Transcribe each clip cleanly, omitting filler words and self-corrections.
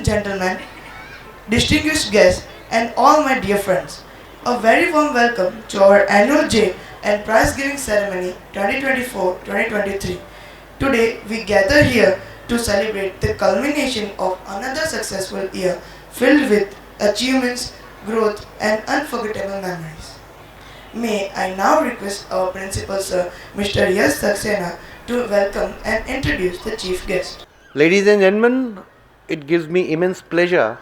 gentlemen, distinguished guests, and all my dear friends. A very warm welcome to our annual J and Prize Giving Ceremony 2024-2023. Today we gather here to celebrate the culmination of another successful year filled with achievements, growth, and unforgettable memories. May I now request our Principal Sir, Mr. Yash Saxena, to welcome and introduce the chief guest. Ladies and gentlemen, it gives me immense pleasure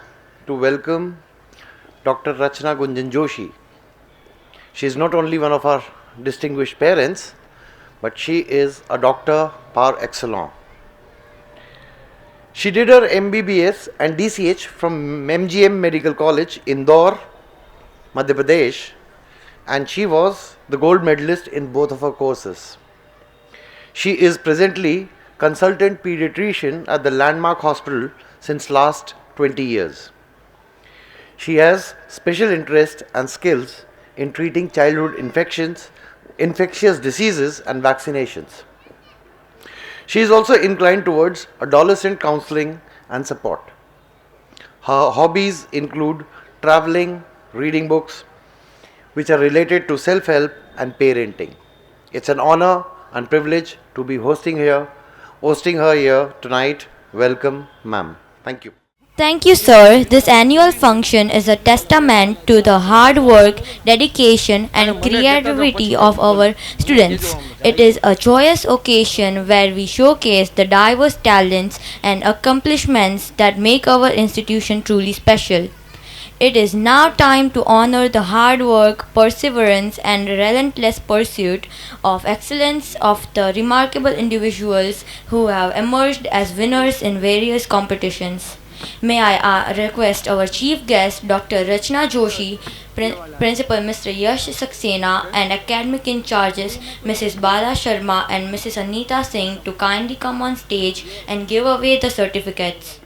to welcome Dr. Rachna Gunjan Joshi. She is not only one of our distinguished parents, but she is a doctor par excellence. She did her MBBS and DCH from MGM Medical College, Indore, Madhya Pradesh, and she was the gold medalist in both of her courses. She is presently consultant pediatrician at the Landmark Hospital since last 20 years. She has special interest and skills in treating childhood infections, infectious diseases and vaccinations. She is also inclined towards adolescent counseling and support. Her hobbies include traveling, reading books, which are related to self-help and parenting. It's an honor and privilege to be hosting her here tonight. Welcome, ma'am. Thank you. Thank you, sir. This annual function is a testament to the hard work, dedication, and creativity of our students. It is a joyous occasion where we showcase the diverse talents and accomplishments that make our institution truly special. It is now time to honor the hard work, perseverance, and relentless pursuit of excellence of the remarkable individuals who have emerged as winners in various competitions. May I request our chief guest, Dr. Rachna Joshi, Principal Mr. Yash Saxena, and academic in charges Mrs. Bala Sharma and Mrs. Anita Singh to kindly come on stage and give away the certificates.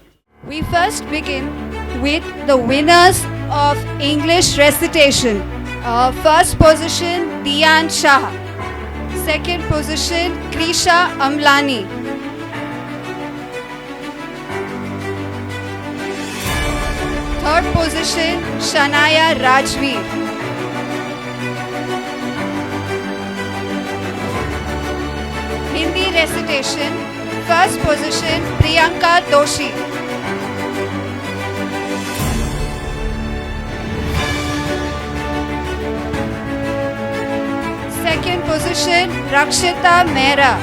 We first begin with the winners of English recitation. First position, Diyan Shah. Second position, Krisha Amlani. Third position, Shanaya Rajveer. Hindi recitation. First position, Priyanka Doshi. Second position, Rakshita Mehra.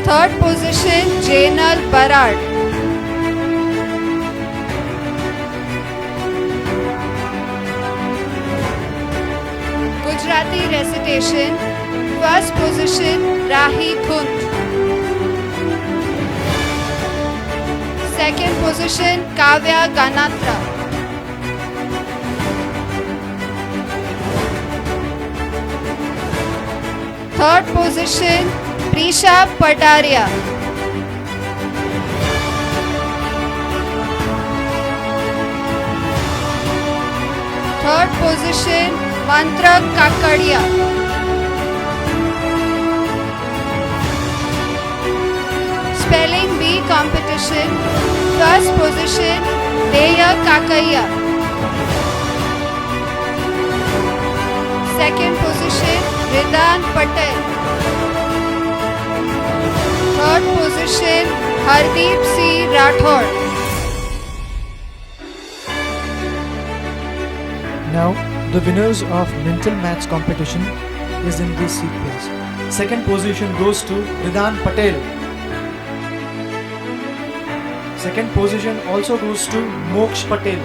Third position, Jainal Barad. Gujarati recitation. First position, Rahi Khund. Second position, Kavya Ganatra. Third position, Prisha Pataria. Third position, Mantra Kakadia. Spelling bee competition. First position, Deya Kakaiya. Second position, Ridan Patel. Third position, Hardeep C. Rathod. Now, the winners of mental maths competition is in this sequence. Second position goes to Ridan Patel. Second position also goes to Moksh Patel.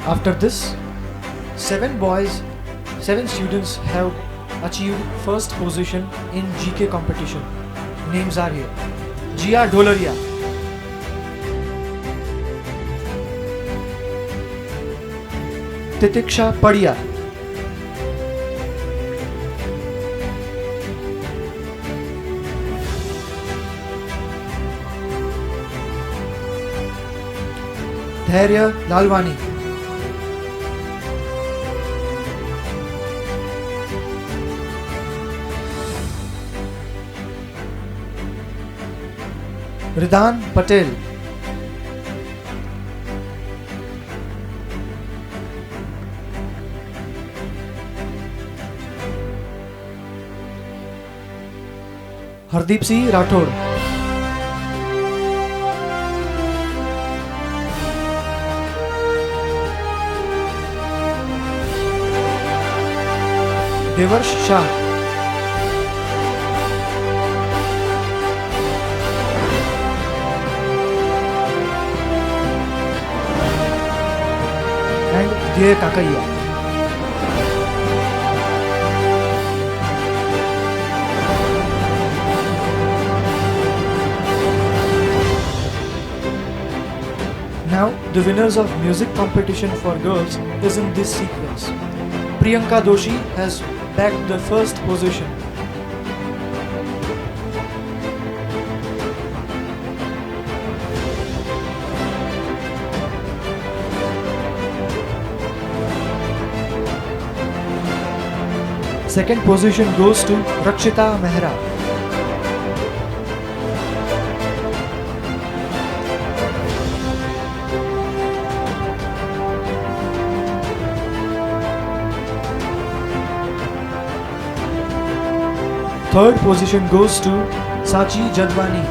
After this, 7 students have achieved first position in GK competition. Names are here. Jia Dholaria, Titiksha Padia, Dhairya Lalwani. Ridan Patel. Hardeep Singh Rathod. Devarsh Shah. And Diya Kakaiya. Now, the winners of music competition for girls is in this sequence. Priyanka Doshi has bagged the first position. Second position goes to Rakshita Mehra. Third position goes to Sachi Jadwani.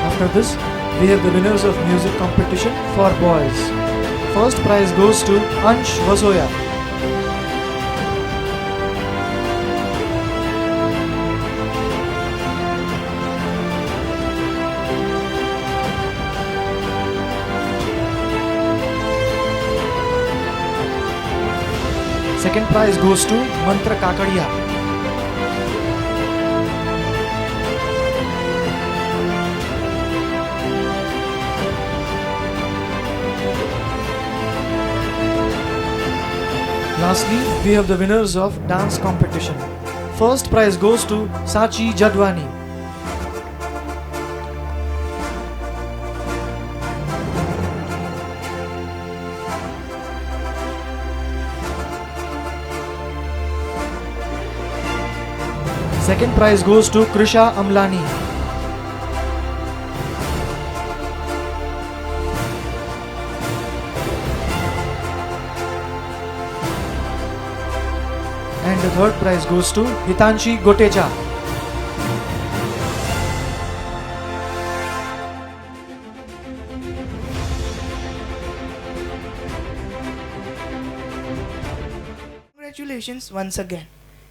After this, we have the winners of music competition for boys. First prize goes to Ansh Vasoya. Second prize goes to Mantra Kakadia. Lastly, we have the winners of dance competition. First prize goes to Sachi Jadwani. Second prize goes to Krisha Amlani. And the third prize goes to Hitanshi Gotecha. Congratulations once again.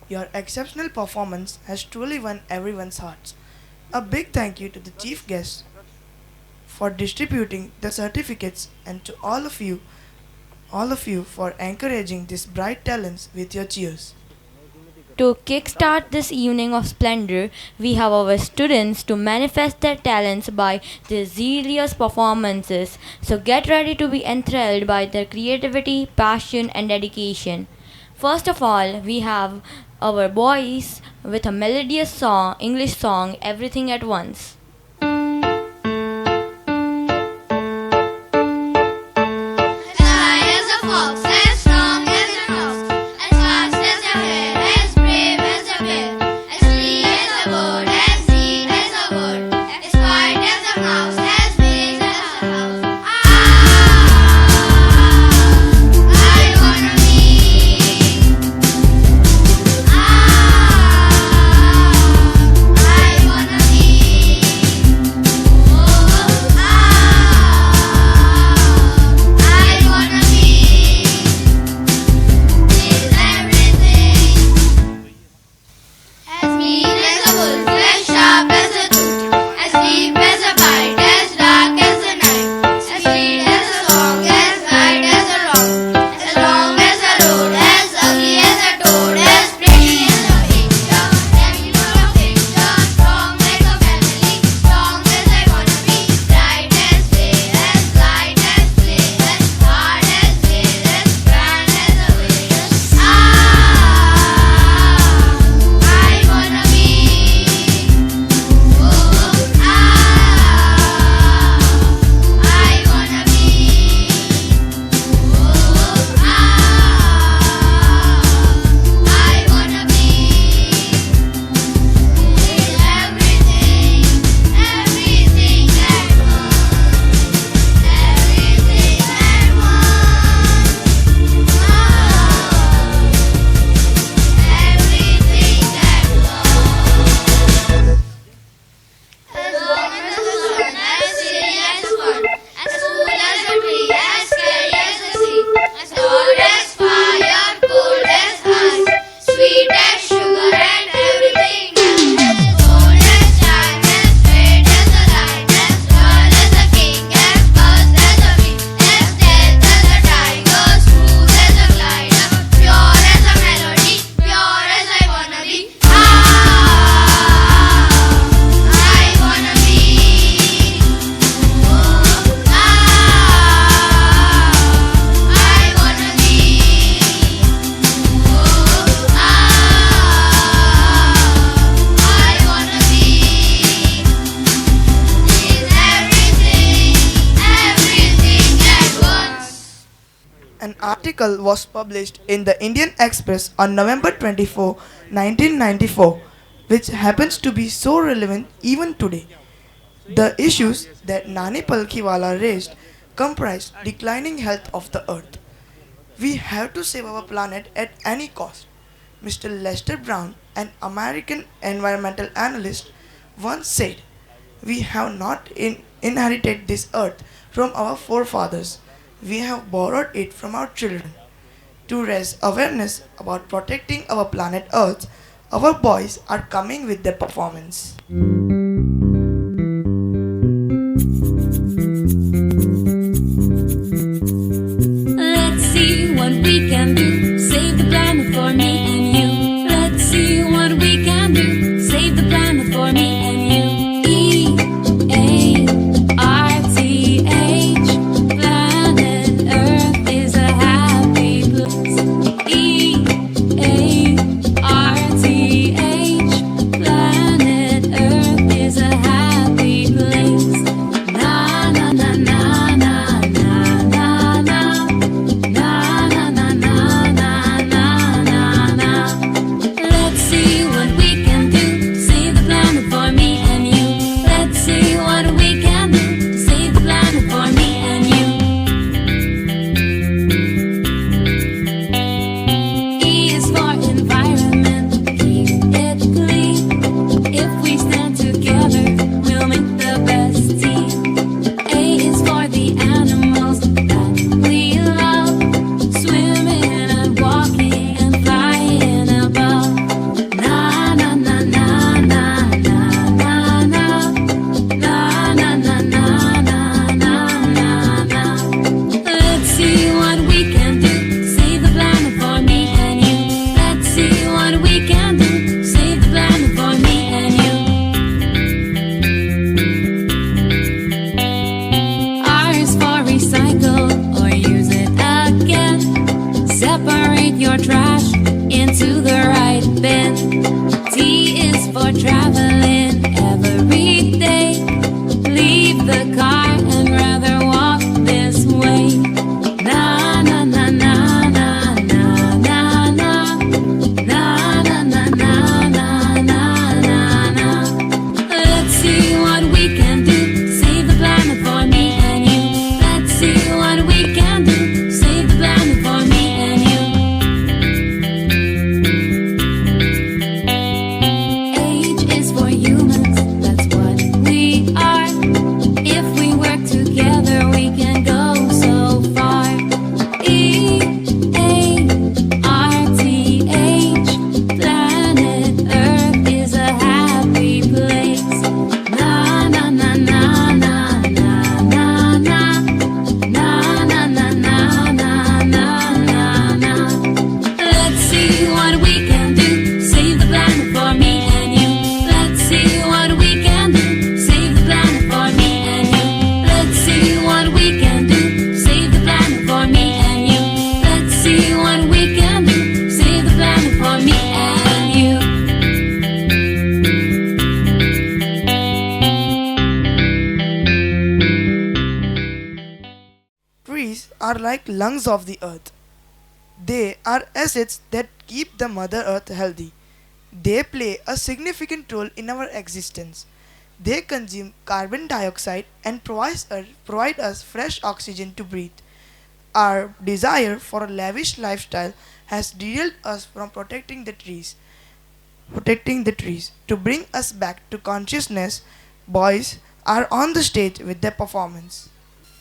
Your exceptional performance has truly won everyone's hearts. A big thank you to the chief guest for distributing the certificates and to all of you for encouraging these bright talents with your cheers. To kickstart this evening of splendor, we have our students to manifest their talents by their zealous performances. So get ready to be enthralled by their creativity, passion, and dedication. First of all, we have our boys with a melodious song, English song, Everything at Once. I wanna be An article was published in the Indian Express on November 24, 1994, which happens to be so relevant even today. The issues that Nani Palkhiwala raised comprised declining health of the earth. We have to save our planet at any cost. Mr. Lester Brown, an American environmental analyst, once said, "We have not inherited this earth from our forefathers, we have borrowed it from our children." To raise awareness about protecting our planet Earth, our boys are coming with their performance. Let's see what we can do. Save the planet for me and you. Let's see what we can do. Save the planet for me and you. EARTH, planet Earth is a happy place. EARTH, planet Earth is a happy place. Na na na na na na na na. Na na na na na na na na. Let's see what we can do. Save the planet for me and you. Let's see what we can do. Save the planet for me and you. E is for environment. Keep it clean. If we stand together, we'll make the best team. A is for the animals that we love, swimming and walking and flying above. Na na na na na na na na. Na na na na na na na na. Let's see what we can do. Save the planet for me and you. Let's see what we can do. Save the planet for me and you. R is for recycle or use it again. Separate your trash into the right bin. T is for traveling every day. Leave the car and rather walk this way. Na na na na na na na na. Na na na na na na na na. Let's see what we can do. Save the planet for me and you. Let's see what we can do. Save the planet for me and you. H is for humans. That's what we are. If we work together, we can go so far. EARTH, planet Earth is a happy place. Na na na na na na na na. Na na na na na na na na. Let's see what we can do. Save the planet for me and you. Let's see what we can do. Save the planet for me and you. Let's see what we can do. Save the planet for me and you. Let's see what we can do. Save the planet for me and you. Trees are like lungs of the earth. They are assets that keep the Mother Earth healthy. They play a significant role in our existence. They consume carbon dioxide and provide us fresh oxygen to breathe. Our desire for a lavish lifestyle has derailed us from protecting the trees. To bring us back to consciousness, boys are on the stage with their performance.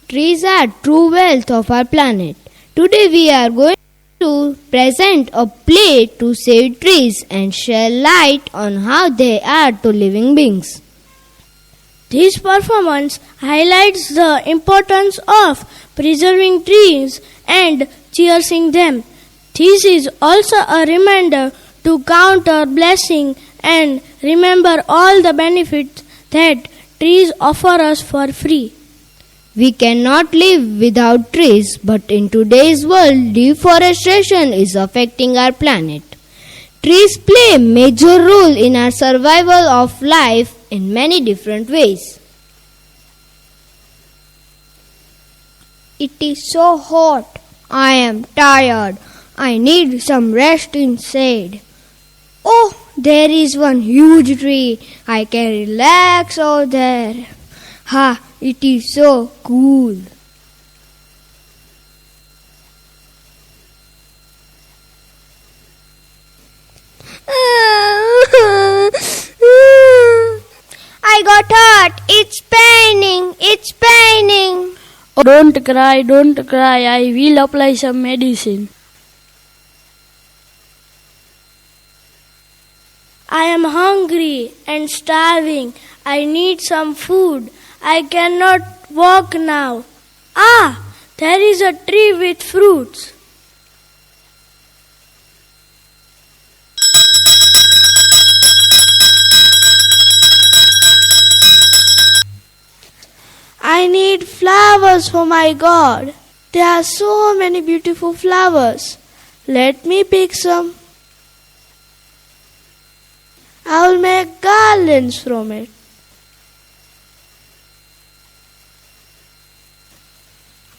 Trees are true wealth of our planet. Today we are going to present a play to save trees and shed light on how they are to living beings. This performance highlights the importance of preserving trees and cherishing them. This is also a reminder to count our blessing and remember all the benefits that trees offer us for free. We cannot live without trees, but in today's world, deforestation is affecting our planet. Trees play a major role in our survival of life in many different ways. It is so hot. I am tired. I need some rest instead. Oh, there is one huge tree. I can relax over there. Ha, it is so cool. I got hurt. It's paining. It's paining. Oh, don't cry, don't cry. I will apply some medicine. I am hungry and starving. I need some food. I cannot walk now. Ah, there is a tree with fruits. I need flowers for my God. There are so many beautiful flowers. Let me pick some. I will make garlands from it.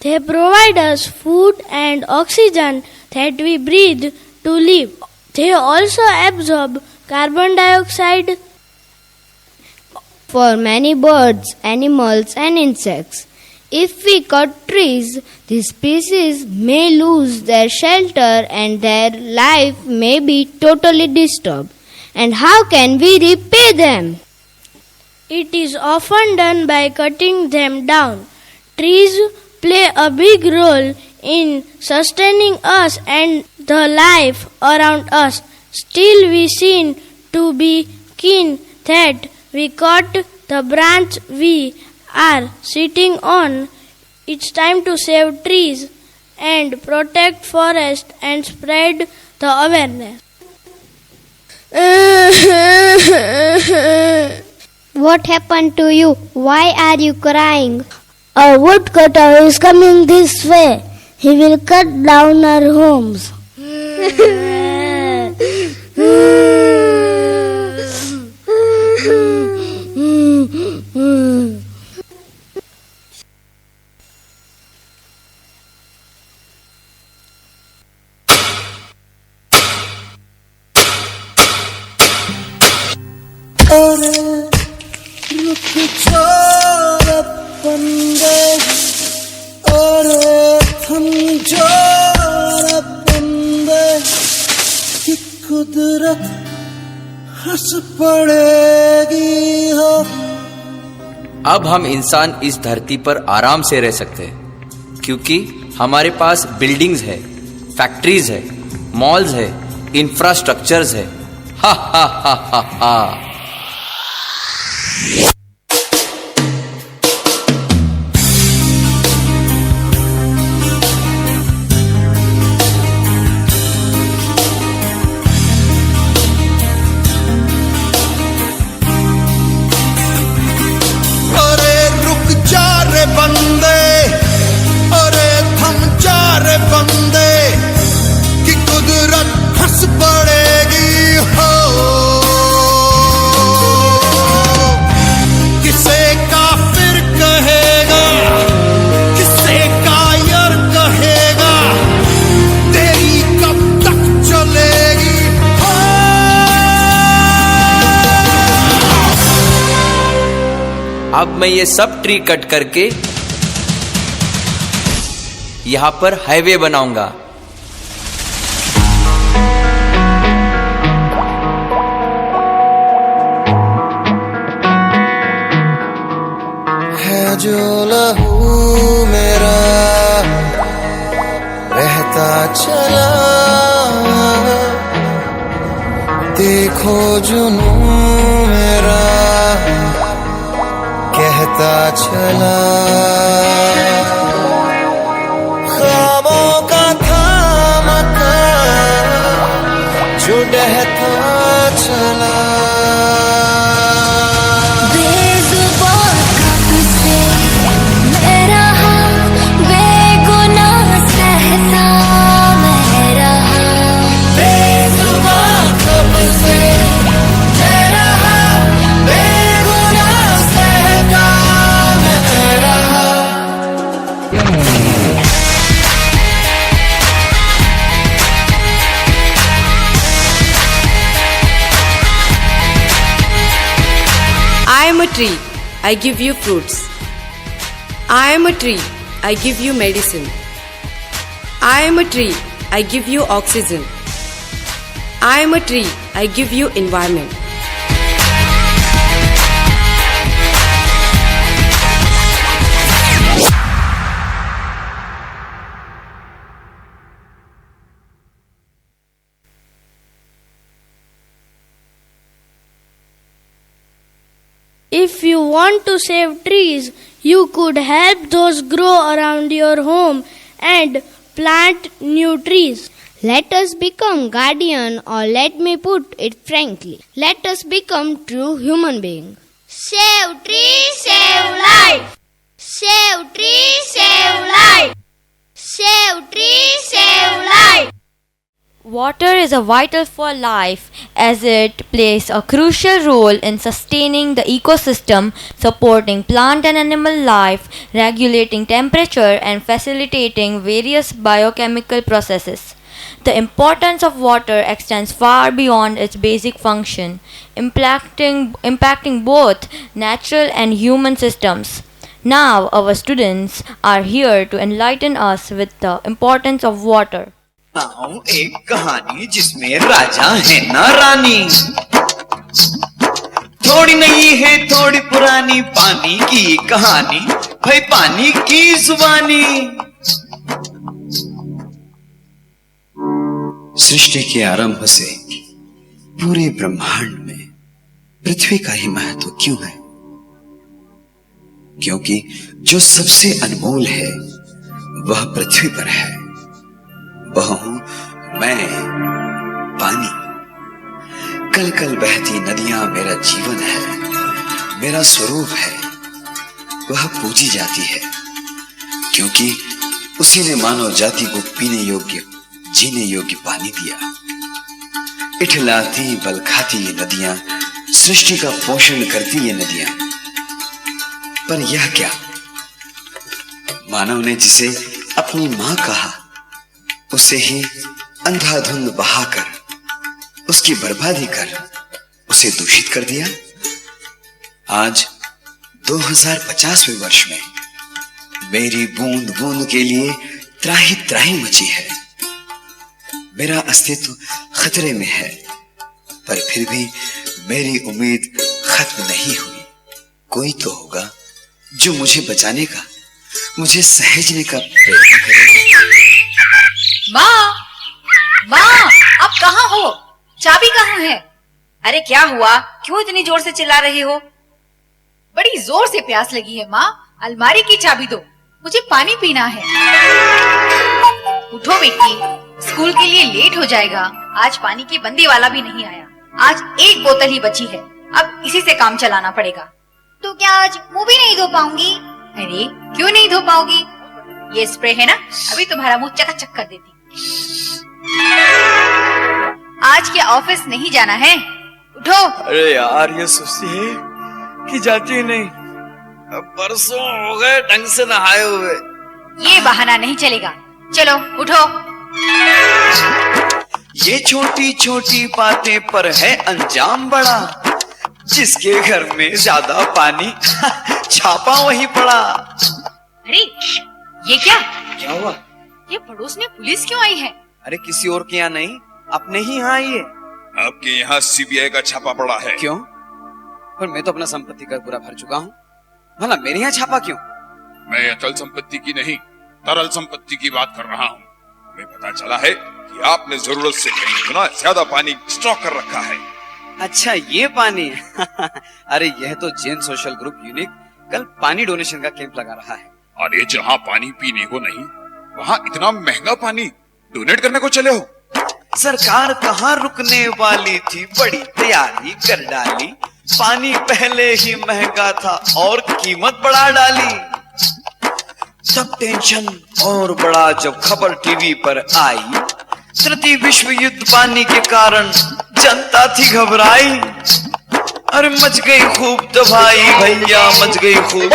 They provide us food and oxygen that we breathe to live. They also absorb carbon dioxide. For many birds, animals and insects, if we cut trees, these species may lose their shelter and their life may be totally disturbed. And how can we repay them? It is often done by cutting them down. Trees play a big role in sustaining us and the life around us. Still we seem to be keen that we cut the branch we are sitting on. It's time to save trees and protect forest and spread the awareness. What happened to you? Why are you crying? A woodcutter is coming this way. He will cut down our homes. अब हम इंसान इस धरती पर आराम से रह सकते हैं क्योंकि हमारे पास बिल्डिंग्स है, फैक्ट्रीज है, मॉल्स है, इंफ्रास्ट्रक्चर्स है। हा हा हा हा हा। अब मैं ये सब ट्री कट करके यहां पर हाईवे बनाऊंगा। है जो लहू मेरा रहता चला, देखो जुनू मेरा कहता चला। ख्वाबों का थामका जो डहता चला। बेजुबान कब से मैं रहा, बेगुनाह सहता मैं रहा। बेजुबान कब से मैं रहा, बेगुनाह सहता मैं रहा। tree, I give you fruits. I am a tree, I give you medicine. I am a tree, I give you oxygen. I am a tree, I give you environment. If you want to save trees, you could help those grow around your home and plant new trees. Let us become guardian, or let me put it frankly, let us become true human beings. Save trees, save life. Save trees, save life. Save trees, save life. Water is a vital for life as it plays a crucial role in sustaining the ecosystem, supporting plant and animal life, regulating temperature and facilitating various biochemical processes. The importance of water extends far beyond its basic function, impacting both natural and human systems. Now our students are here to enlighten us with the importance of water. एक कहानी जिसमें राजा है ना रानी, थोड़ी नई है थोड़ी पुरानी, पानी की कहानी, भाई पानी की जुबानी। सृष्टि के आरंभ से पूरे ब्रह्मांड में पृथ्वी का ही महत्व क्यों है? क्योंकि जो सबसे अनमोल है वह पृथ्वी पर है, वह हूं मैं, पानी। कल कल बहती नदियां मेरा जीवन है, मेरा स्वरूप है, वह पूजी जाती है क्योंकि उसी ने मानव जाति को पीने योग्य, जीने योग्य पानी दिया। इठलाती बल खाती ये नदियां, सृष्टि का पोषण करती ये नदियां। पर यह क्या, मानव ने जिसे अपनी मां कहा उसे ही अंधाधुंध बहाकर, उसकी बर्बादी कर उसे दूषित कर दिया। आज 2050वें वर्ष में मेरी बूंद बूंद के लिए त्राही त्राही मची है। मेरा अस्तित्व खतरे में है, पर फिर भी मेरी उम्मीद खत्म नहीं हुई। कोई तो होगा जो मुझे बचाने का, मुझे सहेजने का प्रयत्न करे। माँ, माँ, आप कहाँ हो? चाबी कहाँ है? अरे क्या हुआ? क्यों इतनी जोर से चिल्ला रही हो? बड़ी जोर से प्यास लगी है माँ, अलमारी की चाबी दो, मुझे पानी पीना है। उठो बेटी, स्कूल के लिए लेट हो जाएगा। आज पानी की बंदी वाला भी नहीं आया। आज एक बोतल ही बची है, अब इसी से काम चलाना पड़ेगा। तो क्या आज मुंह भी नहीं धो पाऊंगी? अरे क्यों नहीं धो पाओगी? ये स्प्रे है ना, अभी तुम्हारा मुंह चकाचक कर देती। आज क्या ऑफिस नहीं जाना है? उठो। अरे यार ये सुस्ती है कि जाती ही नहीं। अब परसों हो गए ढंग से नहाए हुए। ये बहाना नहीं चलेगा, चलो उठो। ये छोटी छोटी बातें पर है अंजाम बड़ा, जिसके घर में ज्यादा पानी छापा वही पड़ा। अरे ये क्या हुआ? ये पड़ोस में पुलिस क्यों आई है? अरे किसी और के यहाँ नहीं, अपने ही यहाँ आई है। आपके यहाँ सीबीआई का छापा पड़ा है। क्यों? पर मैं तो अपना संपत्ति कर पूरा भर चुका हूँ, भला मेरे यहाँ छापा क्यों? मैं अचल संपत्ति की नहीं, तरल संपत्ति की बात कर रहा हूँ। हमें पता चला है कि आपने जरूरत से कहीं गुना ज्यादा पानी स्टॉक कर रखा है। अच्छा ये पानी अरे यह तो जैन सोशल ग्रुप यूनिक कल पानी डोनेशन का कैंप लगा रहा है। अरे जहाँ पानी पीने को नहीं, वहाँ इतना महंगा पानी डोनेट करने को चले हो? सरकार कहाँ रुकने वाली थी, बड़ी तैयारी कर डाली। पानी पहले ही महंगा था और कीमत बढ़ा डाली। सब टेंशन और बड़ा जब खबर टीवी पर आई, तृतीय विश्व युद्ध पानी के कारण जनता थी घबराई। अरे मच गई खूब तबाही भैया, मच गई खूब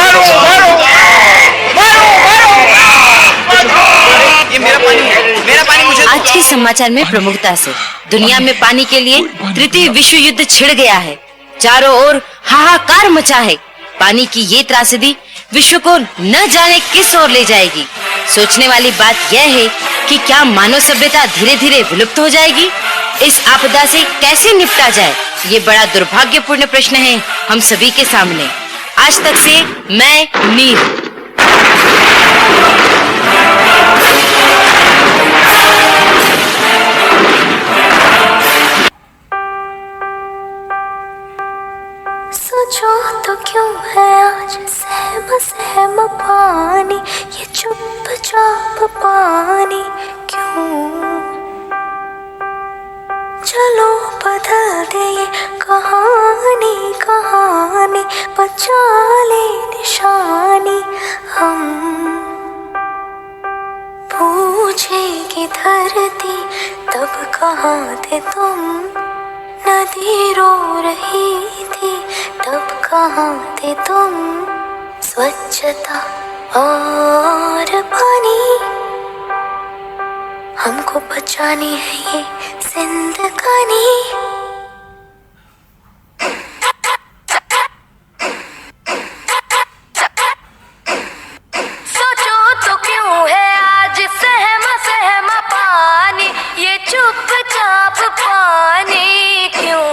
ये मेरा पानी है, मेरा पानी मुझे। आज के समाचार में प्रमुखता से दुनिया में पानी के लिए तृतीय विश्व युद्ध छिड़ गया है। चारों ओर हाहाकार मचा है। पानी की ये त्रासदी विश्व को न जाने किस ओर ले जाएगी। सोचने वाली बात यह है कि क्या मानव सभ्यता धीरे धीरे विलुप्त हो जाएगी? इस आपदा से कैसे निपटा जाए, ये बड़ा दुर्भाग्यपूर्ण प्रश्न है हम सभी के सामने। आज तक से मैं मीर। सोचो तो क्यों है आज सहम सहम पानी, ये चुपचाप पानी क्यों? चलो बदल दे ये कहानी कहानी, बचा ले निशानी हम। पूछेगी धरती तब कहाँ थे तुम, नदी रो रही थी तब कहाँ थे तुम। स्वच्छता और पानी हमको बचानी है ये जिंदगानी। सोचो तो क्यों है आज सहम सहम पानी, ये चुपचाप पानी क्यों?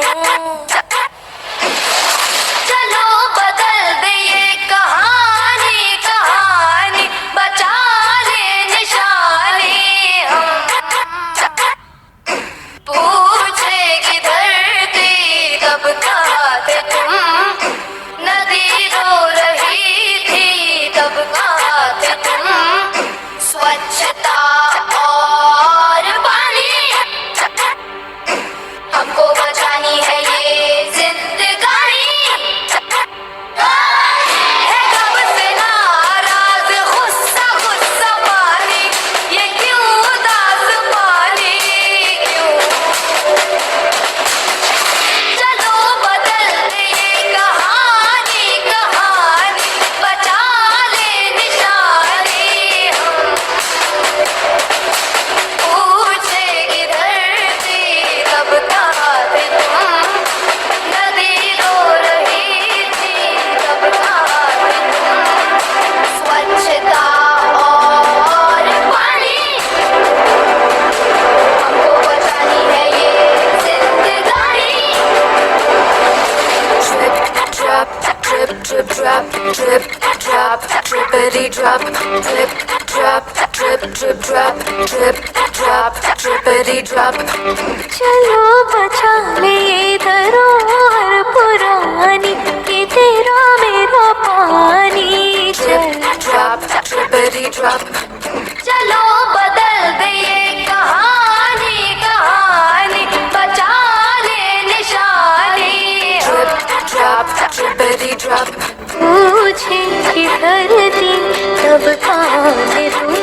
चलो बदल दे ये कहानी कहानी, बचा ले निशानी हम। पूछेगी धरती तब कहाँ थे तुम, नदी रो रही थी तब कहाँ थे तुम। स्वच्छता और पानी हमको बचानी है ये जिंदगानी। है कब से नाराज गुस्सा गुस्सा पानी, ये क्यों उदास पानी क्यों? चलो बदल दे ये कहानी कहानी, बचा ले निशानी हम। पूछेगी धरती तब कहाँ थे तुम, नदी रो रही थी तब कहाँ थे तुम। स्वच्छता और पानी हमको बचानी है ये जिंदगानी। Drip, drip, drop, drip, drop, drippity drop, drip, drop, drip, drip, drop, drip, drop, drippity drop. चलो बचा ले ये धरोहर पुरानी, ये तेरा मेरा पानी। चल drop, drippity drop. चलो बदल दे ये कहानी कहानी, बचा ले निशानी। Drip, drop, drippity drop. पूछेगी धरती तब कहाँ थे तुम,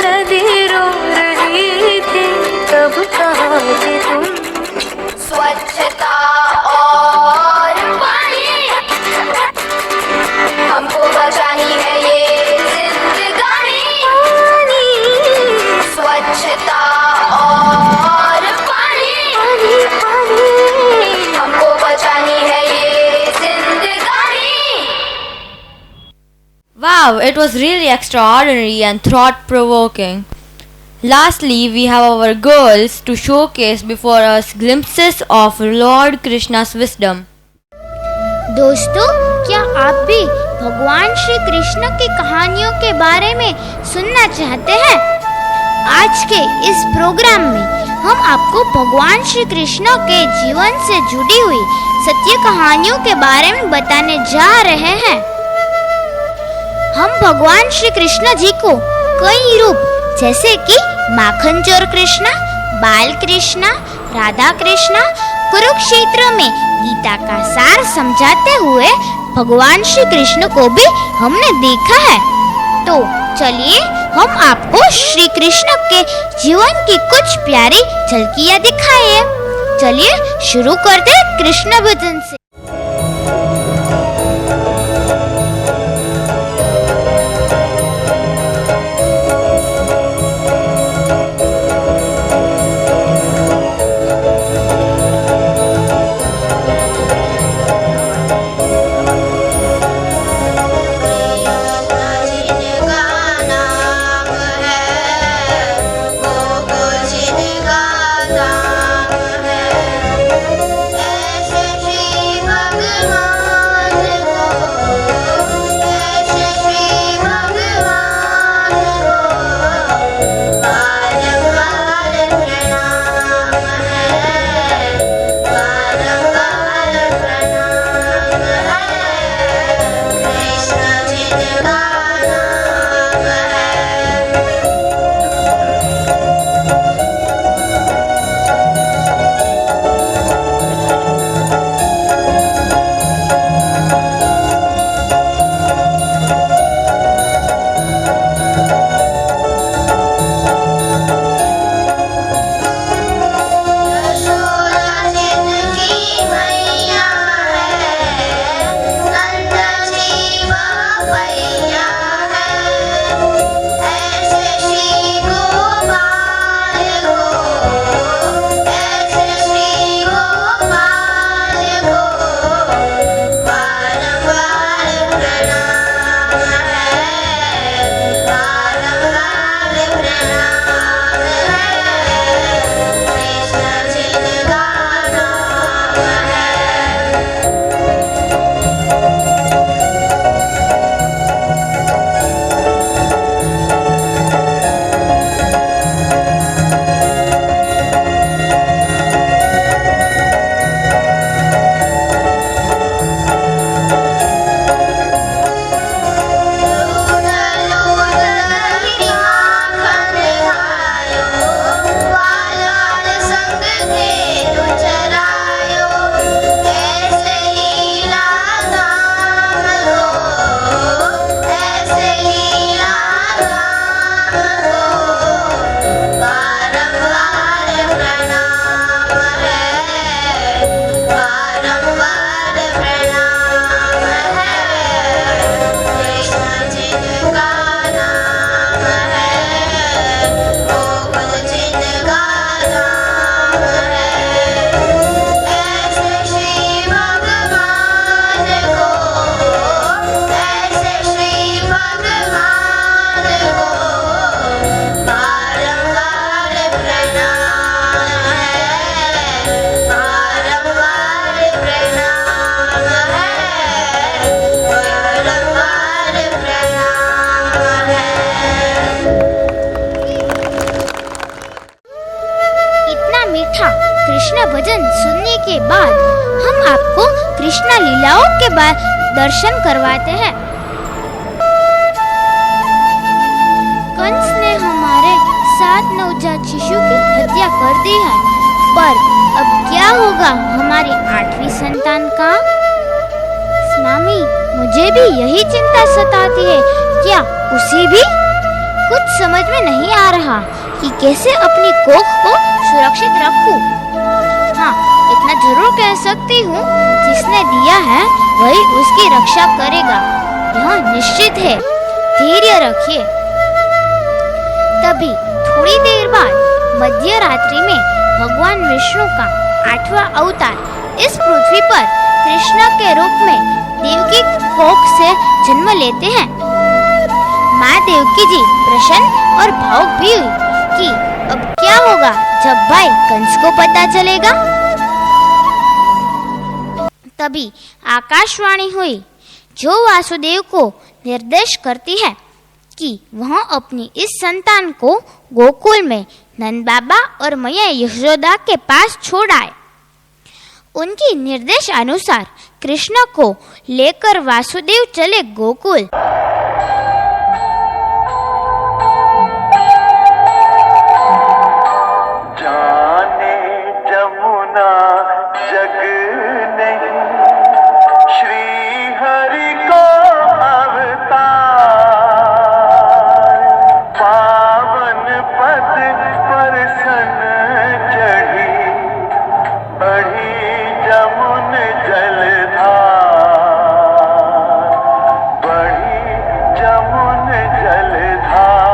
नदी रो रही थी तब कहाँ थे तुम। स्वच्छता और पानी हमको बचानी है ये जिंदगानी। स्वच्छता और पानी हमको बचानी है ये जिंदगानी। Wow, it was really extraordinary and thought-provoking. Lastly, we have our girls to showcase before us glimpses of Lord Krishna's wisdom. दोस्तों, क्या आप भी भगवान श्री कृष्ण की कहानियों के बारे में सुनना चाहते हैं? आज के इस प्रोग्राम में हम आपको भगवान श्री कृष्ण के जीवन से जुड़ी हुई सत्य कहानियों के बारे में बताने जा रहे हैं। हम भगवान श्री कृष्ण जी को कई रूप जैसे कि माखन चोर कृष्णा, बाल कृष्णा, राधा कृष्णा, कुरुक्षेत्र में गीता का सार समझाते हुए भगवान श्री कृष्ण को भी हमने देखा है। तो चलिए हम आपको श्री कृष्ण के जीवन की कुछ प्यारी झलकियां दिखाएं। चलिए शुरू करते हैं कृष्ण भजन से। बाद हम आपको कृष्णा लीलाओं के बाद दर्शन करवाते हैं। कंस ने हमारे 7 नवजात शिशु की हत्या कर दी है, पर अब क्या होगा हमारी 8वीं संतान का? स्वामी, मुझे भी यही चिंता सताती है। क्या उसे भी? कुछ समझ में नहीं आ रहा कि कैसे अपनी कोख को सुरक्षित रखूं। हाँ, इतना जरूर कह सकती हूँ, जिसने दिया है वही उसकी रक्षा करेगा, यह निश्चित है। धैर्य रखिए। तभी थोड़ी देर बाद मध्य रात्रि में भगवान विष्णु का 8वां अवतार इस पृथ्वी पर कृष्ण के रूप में देवकी कोख से जन्म लेते हैं। माँ देवकी जी प्रसन्न और भावुक भी हुई कि अब क्या होगा जब भाई कंस को पता चलेगा। तभी आकाशवाणी हुई जो वासुदेव को निर्देश करती है कि वह अपनी इस संतान को गोकुल में नंद बाबा और मैया यशोदा के पास छोड़ आए। उनकी निर्देश अनुसार कृष्ण को लेकर वासुदेव चले गोकुल। जाने जमुना जग नहीं, श्री हरि को अवतार, पावन पद पर सन चढ़ी, बढ़ी जमुन जलधार, बढ़ी जमुन जलधार,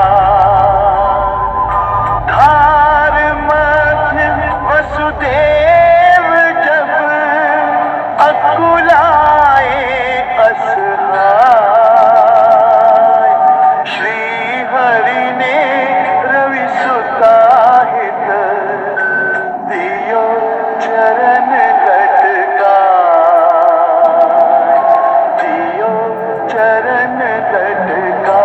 धार मध्य वसुदेव जब अकुलाए असहाय, श्री हरि ने रवि सुता हित दियो चरण लटका, दियो चरण लटका।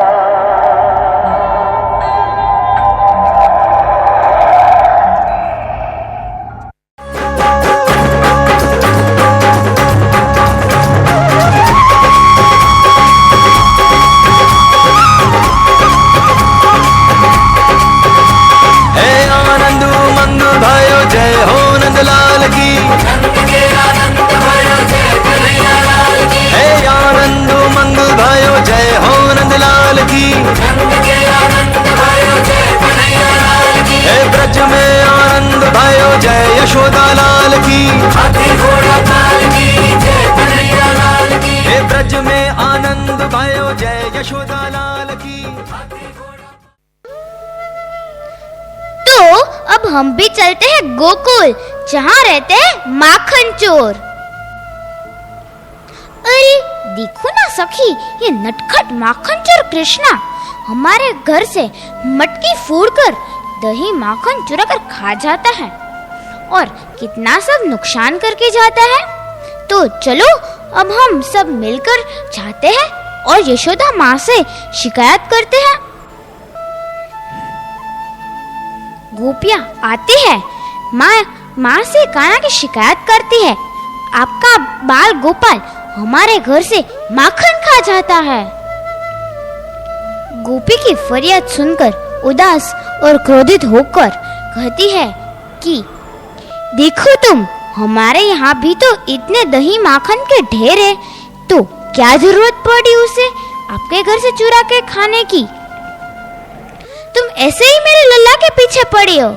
हे आनंद उमंग भयो जय हो नंदलाल की, हे आनंद उमंग भयो जय हो नंदलाल की, हे ब्रज में आनंद भयो जय यशोदा लाल की, हे ब्रज में आनंद भयो जय यशोदा लाल की। तो अब हम भी चलते हैं गोकुल, जहाँ रहते हैं माखन चोर। अरे देखो ना सखी, ये नटखट माखन चोर कृष्णा हमारे घर से मटकी फोड़कर दही माखन चुरा कर खा जाता है और कितना सब नुकसान करके जाता है। तो चलो अब हम सब मिलकर जाते हैं और यशोदा माँ से शिकायत करते हैं। गोपियाँ आती है, माँ से कान्हा की शिकायत करती है, आपका बाल गोपाल हमारे घर से माखन खा जाता है। गोपी की फरियाद सुनकर उदास और क्रोधित होकर कहती है कि देखो तुम, हमारे यहाँ भी तो इतने दही माखन के ढेर है, तो क्या जरूरत पड़ी उसे आपके घर से चुरा के खाने की। तुम ऐसे ही मेरे लल्ला के पीछे पड़ी हो,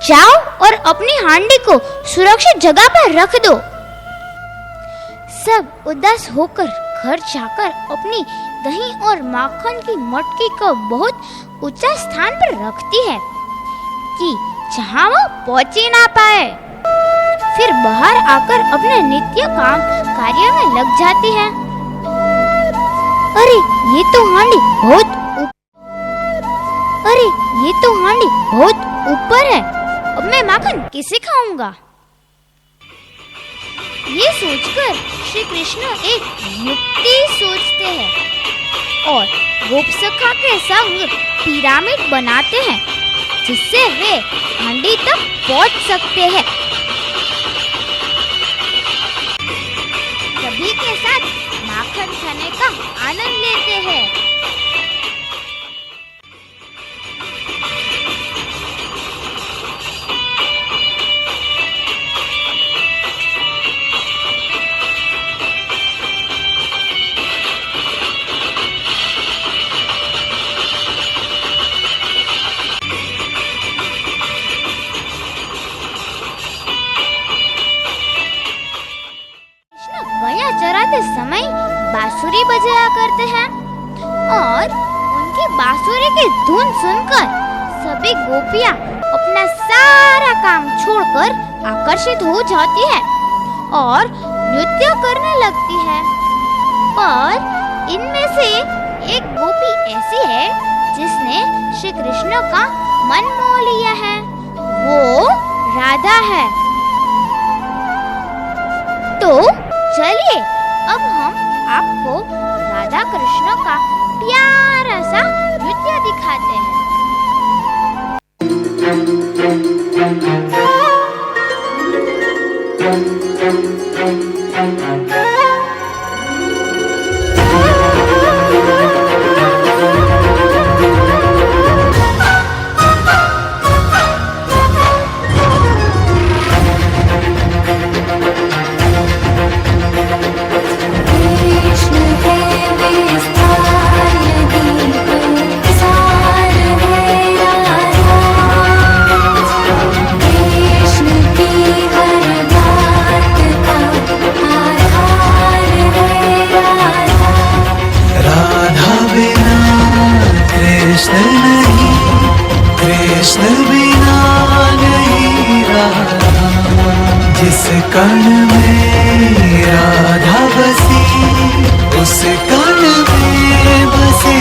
जाओ और अपनी हांडी को सुरक्षित जगह पर रख दो। सब उदास होकर घर जाकर अपनी दही और माखन की मटकी को बहुत ऊंचा स्थान पर रखती है कि जहां वो पहुंच ही ना पाए। फिर बाहर आकर अपने नित्य काम कार्य में लग जाती है। अरे ये तो हांडी बहुत ऊपर है, अब मैं माखन किसे खाऊंगा। ये सोचकर श्री कृष्ण एक युक्ति सोचते हैं और गोपसखा के संग पिरामिड बनाते हैं, जिससे वे हांडी तक पहुंच सकते हैं। माखन खाने का आनंद लेते हैं। गया चराते समय बांसुरी बजाया करते हैं और उनकी बांसुरी की धुन सुनकर सभी गोपियां अपना सारा काम छोड़कर आकर्षित हो जाती है और नृत्य करने लगती है। पर इनमें से एक गोपी ऐसी है जिसने श्री कृष्ण का मन मोह लिया है, वो राधा है। तो चलिए अब हम आपको राधा कृष्ण का प्यारा सा नृत्य दिखाते हैं। कृष्ण बिना नहीं राधा, जिस कण में राधा बसी उस कण में बसे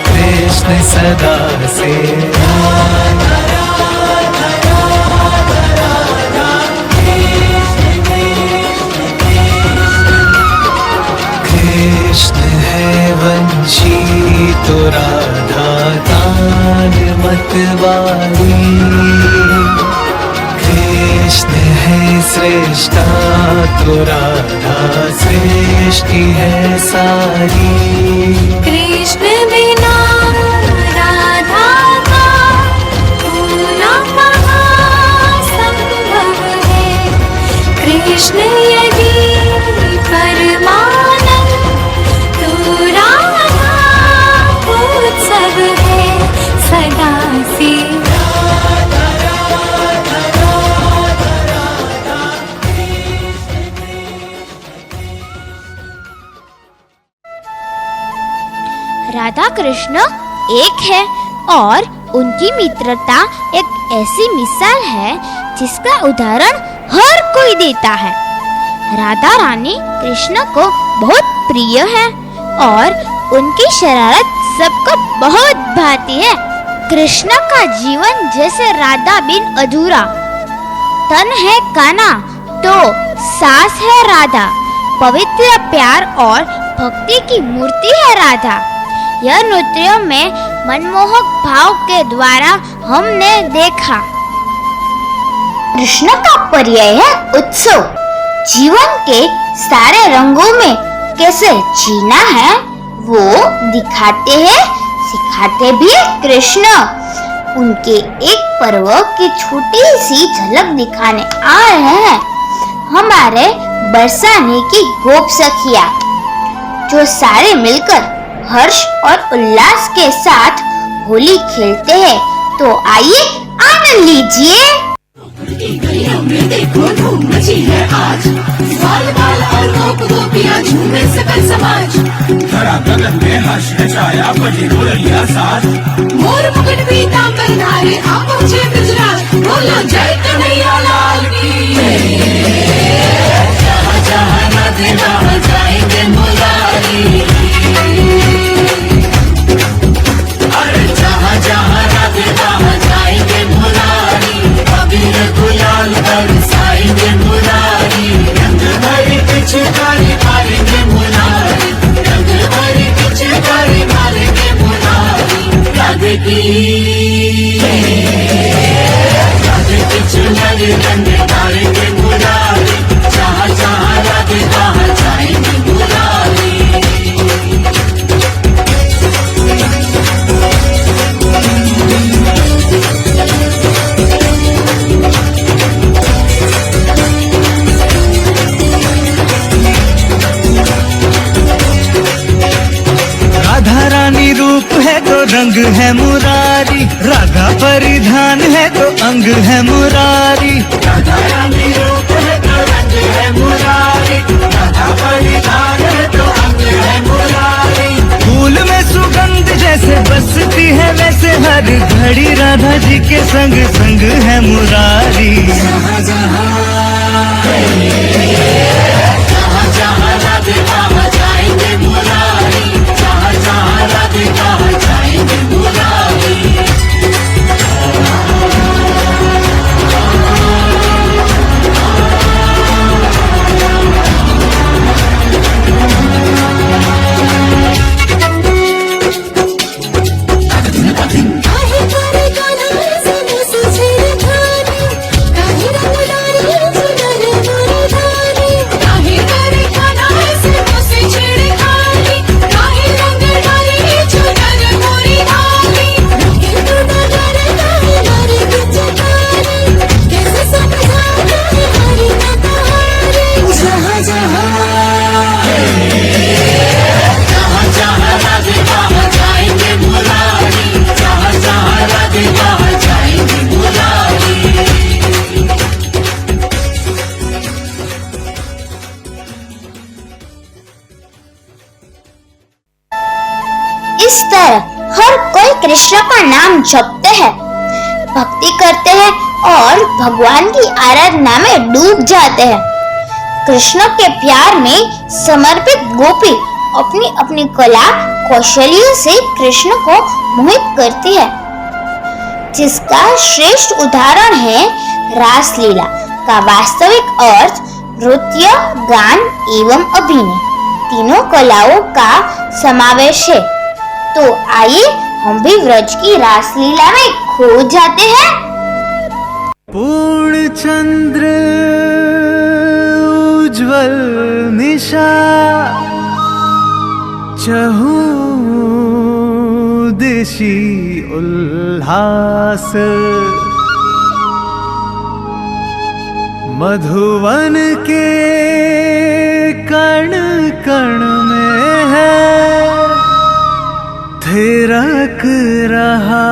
कृष्ण सदा से। राधा राधा राधा राधा कृष्ण कृष्ण कृष्ण है वंशी तो राधा तान मतवाली। कृष्ण है श्रेष्ठा तो राधा सृष्टि है सारी। कृष्ण बिना राधा का भूलना कहाँ संभव है। कृष्ण यदि परमानंद तो राधा उत्सव है सदा से। राधा कृष्ण एक है और उनकी मित्रता एक ऐसी मिसाल है जिसका उदाहरण हर कोई देता है। राधा रानी कृष्ण को बहुत प्रिय है और उनकी शरारत सबको बहुत भाती है। कृष्ण का जीवन जैसे राधा बिन अधूरा। तन है कान्हा तो सास है राधा। पवित्र प्यार और भक्ति की मूर्ति है राधा। यह नृत्य में मनमोहक भाव के द्वारा हमने देखा। कृष्ण का पर्याय है उत्सव। जीवन के सारे रंगों में कैसे जीना है वो दिखाते हैं, सिखाते भी कृष्ण। उनके एक पर्व की छोटी सी झलक दिखाने आ रहे हैं हमारे बरसाने की गोप सखिया, जो सारे मिलकर हर्ष और उल्लास के साथ होली खेलते हैं। तो आइए आनंद लीजिए। देखो धूम मची है आज, बाल बाल और गोप गोपियां झूमे सकल समाज। धरा गगन में हर्ष है छाया, बजी रोलिया साथ। मोर मुकुट पीतांबर धारे आ पहुंचे ब्रजराज, बोलो जय कन्हैया लाल की। जहाँ जहाँ राधे वहाँ जाएंगे मुरारी। अरे जहाँ जहाँ राधे वहाँ जाएंगे मुरारी। अबीर गुलाल बरसाएंगे मुरारी। रंग भरी पिचकारी मारेंगे मुरारी। रंग भरी पिचकारी मारेंगे मुरारी। राधे की राधे की चुनरी रंग मारेंगे मुरारी। जहाँ जहाँ राधे वहाँ जाएंगे मुरारी। है तो रंग है मुरारी, राधा परिधान है तो अंग है मुरारी। राधा रानी रूप है तो रंग है मुरारी, राधा परिधान है तो अंग है मुरारी। फूल में सुगंध जैसे बसती है वैसे हर घड़ी राधा जी के संग संग है मुरारी। जहाँ जहाँ राधे वहाँ जाएंगे मुरारी, जहाँ जहाँ राधे वहाँ जाएंगे मुरारी। इस तरह हर कोई कृष्ण का नाम जपते हैं, भक्ति करते हैं और भगवान की आराधना में डूब जाते हैं। कृष्ण के प्यार में समर्पित गोपी अपनी अपनी कला कौशल्यों से कृष्ण को मोहित करती है, जिसका श्रेष्ठ उदाहरण है रासलीला का वास्तविक अर्थ नृत्य, गान एवं अभिनय तीनों कलाओं का समावेश है। तो आइए हम भी व्रज की रासलीला में खो जाते हैं। पूर्ण चंद्र उज्ज्वल निशा, चहु दिशि उल्लास, मधुवन के कण कण में है थिरक रहा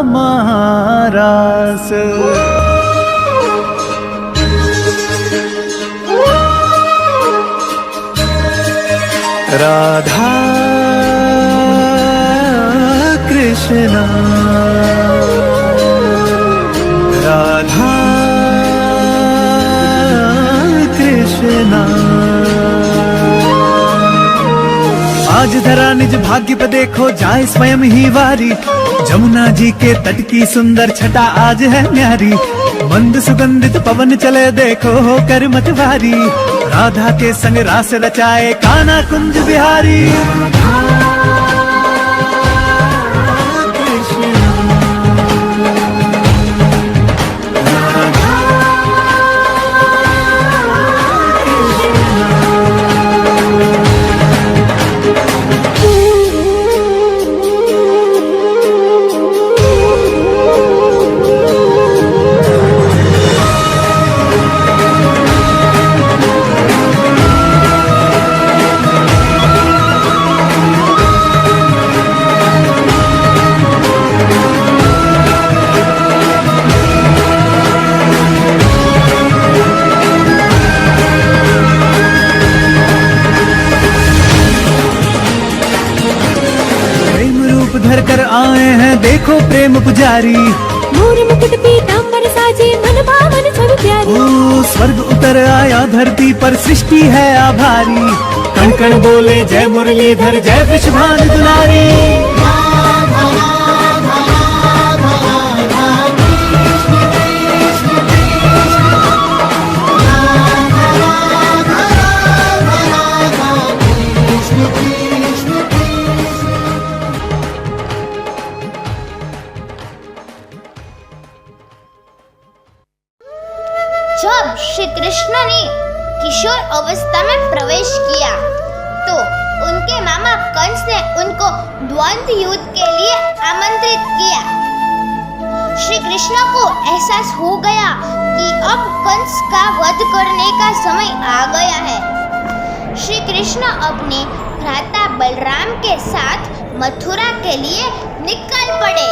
महारास। राधा कृष्णा, राधा कृष्णा। आज धरा निज भाग्य पे देखो जाए स्वयं ही वारी, जमुना जी के तट की सुंदर छटा आज है न्यारी। मंद सुगंधित पवन चले देखो होकर मतवारी, राधा के संग रास रचाए कान्हा कुंज बिहारी। धर कर आए हैं देखो प्रेम पुजारी, मोर मुकुट पीतांबर साजे मन भावन सब प्यारी। ओ स्वर्ग उतर आया धरती पर सृष्टि है आभारी, कण कण बोले जय मुरलीधर जय विश्वभानु दुलारी। जब श्री कृष्ण ने किशोर अवस्था में प्रवेश किया तो उनके मामा कंस ने उनको द्वंद्व युद्ध के लिए आमंत्रित किया। श्री कृष्ण को एहसास हो गया कि अब कंस का वध करने का समय आ गया है। श्री कृष्ण अपने भ्राता बलराम के साथ मथुरा के लिए निकल पड़े।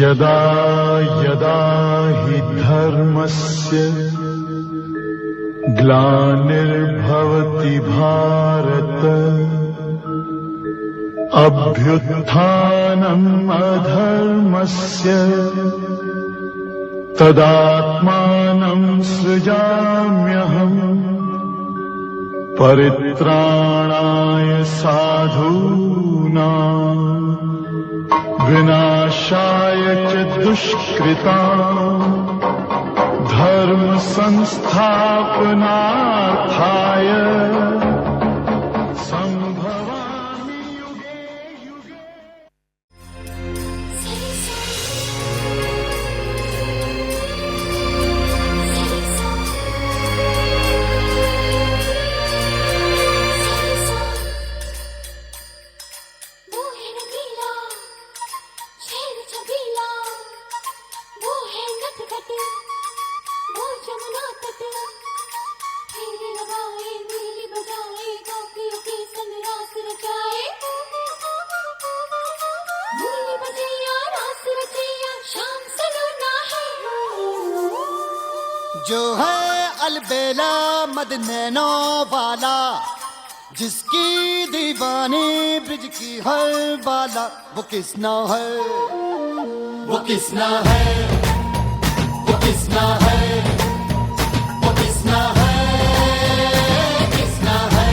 यदा यदा हि धर्मस्य ग्लानिर्भवति भारत अभ्युत्थानम् अधर्मस्य तदात्मानं सृजाम्यहम् परित्राणाय साधूनां विनाशाय च दुष्कृताम् धर्म संस्थापनार्थाय संभवामि युगे युगे। जो है अलबेला मद नैनो वाला, जिसकी दीवानी ब्रिज की हर बाला, वो किसना है, वो किसना है, वो किसना है, वो किसना है, किसना है।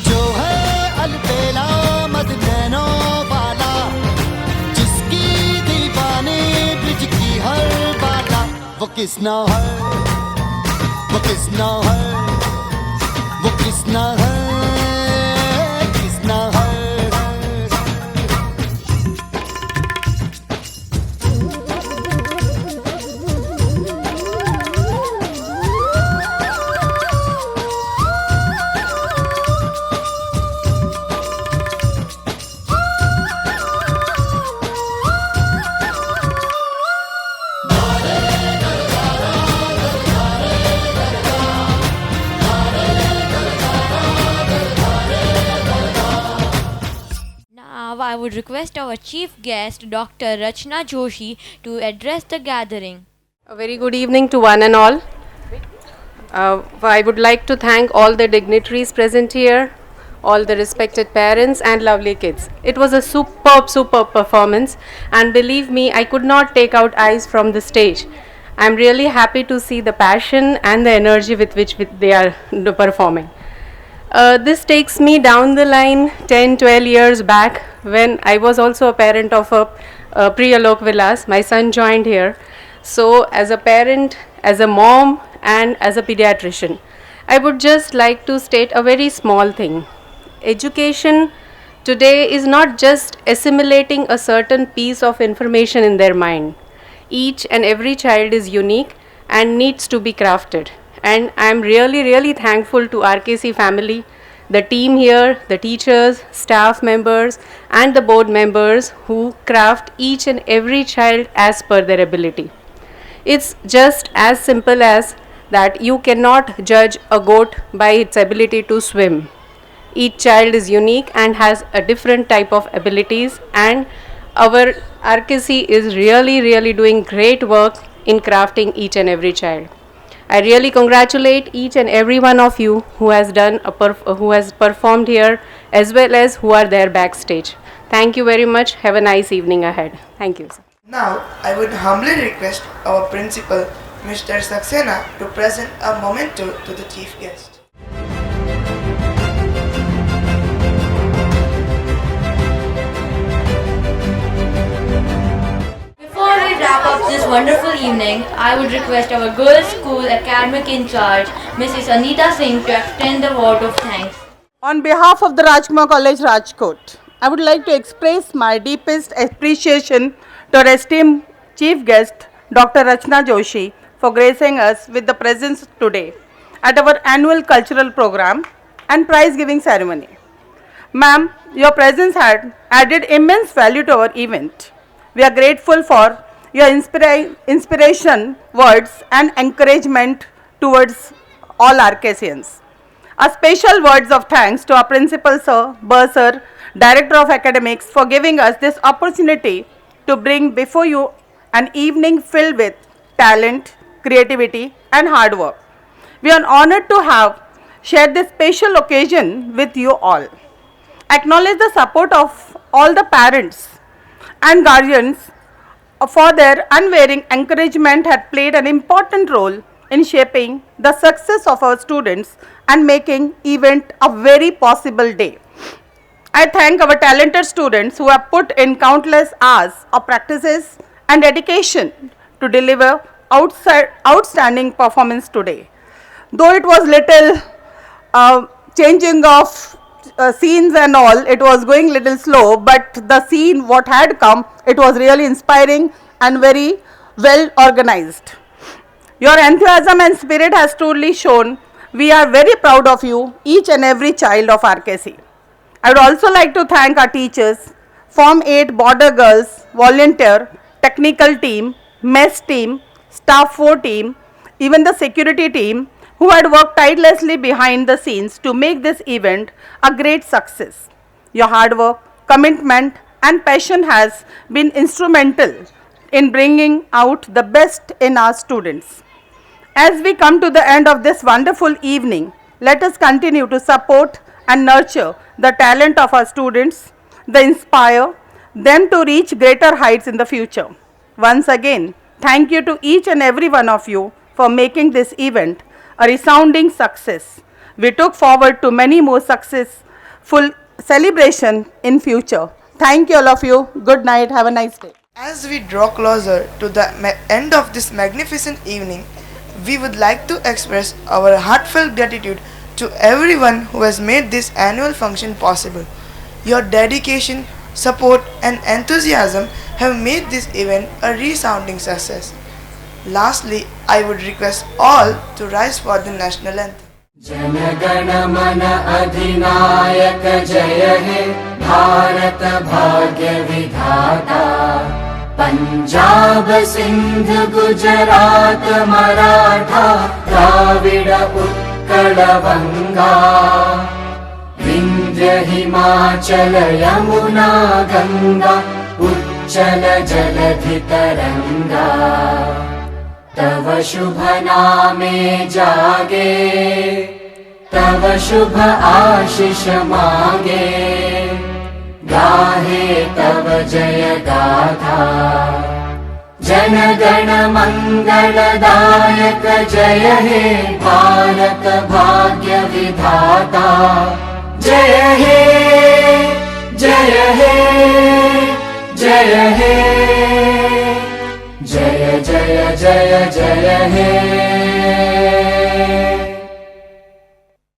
जो है अलबेला मद नैनो वाला, जिसकी दीवानी ब्रिज की हर बाला, वो किसना है, वो किसना है, वो किसना है, किसना है। Now I would request our chief guest, Dr. Rachna Joshi, to address the gathering. A very good evening to one and all. I would like to thank all the dignitaries present here, all the respected parents and lovely kids. It was a superb performance, and believe me, I could not take out eyes from the stage. I'm really happy to see the passion and the energy with which they are performing. This takes me down the line 10-12 years back, when I was also a parent of a Priyalok Vilas. My son joined here. So as a parent, as a mom and as a pediatrician, I would just like to state a very small thing. Education today is not just assimilating a certain piece of information in their mind. Each and every child is unique and needs to be crafted. And I am really thankful to RKC family, the team here, the teachers, staff members and the board members who craft each and every child as per their ability. It's just as simple as that you cannot judge a goat by its ability to swim. Each child is unique and has a different type of abilities, and our RKC is really doing great work in crafting each and every child. I really congratulate each and every one of you who has performed here, as well as who are there backstage. Thank you very much. Have a nice evening ahead. Thank you. Now, I would humbly request our principal, Mr. Saxena, to present a memento to the chief guest. Before we wrap up this wonderful evening, I would request our girls' school academic in charge, Mrs. Anita Singh, to extend the word of thanks. On behalf of the Rajkumar College, Rajkot, I would like to express my deepest appreciation to our esteemed Chief Guest, Dr. Rachna Joshi, for gracing us with the presence today at our annual cultural program and prize giving ceremony. Ma'am, your presence had added immense value to our event. We are grateful for your inspiration, words and encouragement towards all RKCians. A special words of thanks to our Principal Sir, Bursar, Director of Academics, for giving us this opportunity to bring before you an evening filled with talent, creativity and hard work. We are honored to have shared this special occasion with you all. Acknowledge the support of all the parents and guardians for their unwavering encouragement had played an important role in shaping the success of our students and making event a very possible day. I thank our talented students who have put in countless hours of practices and dedication to deliver outstanding performance today. Though it was little changing of scenes and all, it was going little slow, but the scene what had come, it was really inspiring and very well organized. Your enthusiasm and spirit has truly shown. We are very proud of you, each and every child of RKC. I would also like to thank our teachers, Form 8 Border Girls, Volunteer, Technical Team, Mess Team, Staff 4 Team, even the security team, who had worked tirelessly behind the scenes to make this event a great success. Your hard work, commitment and passion has been instrumental in bringing out the best in our students. As we come to the end of this wonderful evening, let us continue to support and nurture the talent of our students, inspire them to reach greater heights in the future. Once again, thank you to each and every one of you for making this event a resounding success. We look forward to many more successful celebrations in future. Thank you all of you. Good night. Have a nice day. As we draw closer to the end of this magnificent evening, we would like to express our heartfelt gratitude to everyone who has made this annual function possible. Your dedication, support and enthusiasm have made this event a resounding success. Lastly, I would request all to rise for the national anthem. जनगण मन अधिनायक जय हे भारत भाग्य विधाता पंजाब सिंध गुजरात मराठा द्राविड उत्कल बंगा विंध्य हिमाचल यमुना गंगा उच्चल जलधि तरंगा तव शुभ नामे जागे तव शुभ आशीष मांगे गाहे तव जय गाथा जन गण मंगलदायक जय हे भारत भाग्य विधाता जय हे जय हे जय हे जय जय जय जय हे